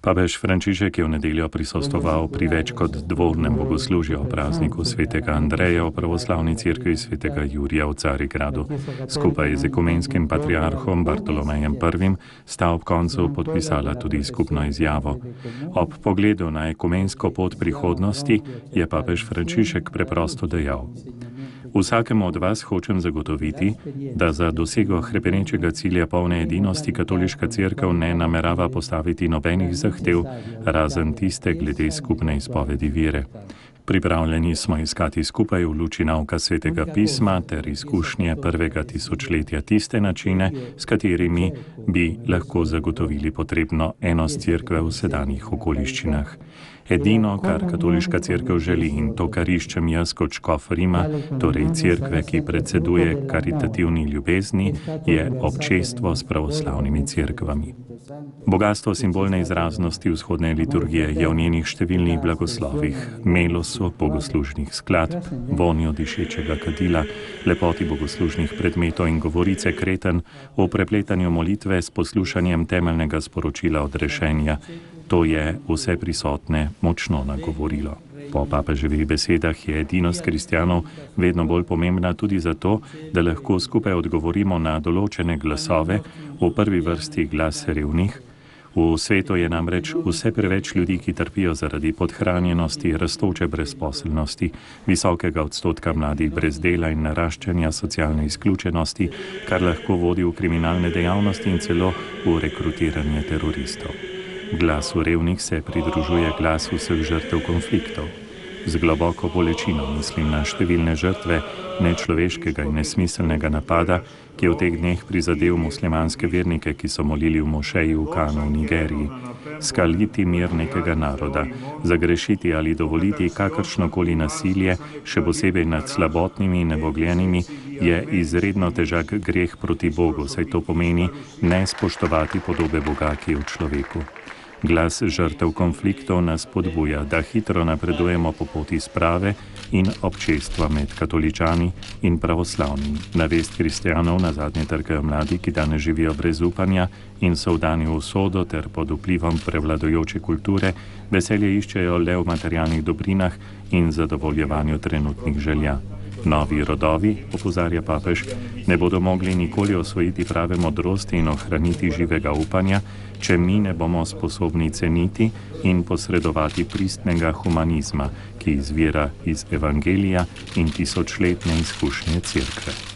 Papež Frančišek je v nedeljo prisostvoval pri več kot dvodnevnem bogoslužju o prazniku svetega Andreja v pravoslavni cerkvi svetega Jurija v Carigradu. Skupaj z ekumenskim patriarhom Bartolomejem I. sta ob koncu podpisala tudi skupno izjavo. Ob pogledu na ekumensko pot prihodnosti je papež Frančišek preprosto dejal: Vsakemu od vas hočem zagotoviti, da za dosego hrepenečega cilja polne edinosti katoliška cerkev ne namerava postaviti nobenih zahtev, razen tiste glede skupne izpovedi vere. Pripravljeni smo iskati skupaj v luči nauka svetega pisma ter izkušnje prvega tisočletja tiste načine, s katerimi bi lahko zagotovili potrebno enost cerkve v sedanjih okoliščinah. Edino, kar katoliška cerkev želi in to, kar iščem jaz kot škof Rima, torej cerkve, ki predseduje karitativni ljubezni, je občestvo s pravoslavnimi cerkvami. Bogastvo simbolne izraznosti vzhodne liturgije je v njenih številnih blagoslovih, melosu bogoslužnih skladb, vonju dišečega kadila, lepoti bogoslužnih predmetov in govorice kreten, v prepletanju molitve s poslušanjem temeljnega sporočila odrešenja. To je vse prisotne močno nagovorilo. Po papeževih besedah je edinost kristjanov vedno bolj pomembna tudi zato, da lahko skupaj odgovorimo na določene glasove, v prvi vrsti glas revnih. V svetu je namreč vse preveč ljudi, ki trpijo zaradi podhranjenosti, rastoče brezposelnosti, visokega odstotka mladih brez dela in naraščanja socialne izključenosti, kar lahko vodi v kriminalne dejavnosti in celo v rekrutiranje teroristov. Glasu revnih se pridružuje glas vseh žrtev konfliktov. Z globoko bolečino mislim na številne žrtve nečloveškega in nesmiselnega napada, ki je v teh dneh prizadel muslimanske vernike, ki so molili v mošeji v Kanu v Nigeriji. Skaliti mir nekega naroda, zagrešiti ali dovoliti kakršnokoli nasilje, še posebej nad slabotnimi in nebogljenimi, je izredno težak greh proti Bogu, saj to pomeni ne spoštovati podobe Boga, ki je v človeku. Glas žrtev konfliktov nas podbuja, da hitro napredujemo po poti sprave in občestva med katoličani in pravoslavnimi. Na vest kristjanov nazadnje trkajo mladi, ki danes živijo brez upanja in so vdani v usodo ter pod vplivom prevladujoče kulture, veselje iščejo le v materialnih dobrinah in zadovoljevanju trenutnih želja. Novi rodovi, opozarja papež, ne bodo mogli nikoli osvojiti prave modrosti in ohraniti živega upanja, če mi ne bomo sposobni ceniti in posredovati pristnega humanizma, ki izvira iz evangelija in tisočletne izkušnje cerkve.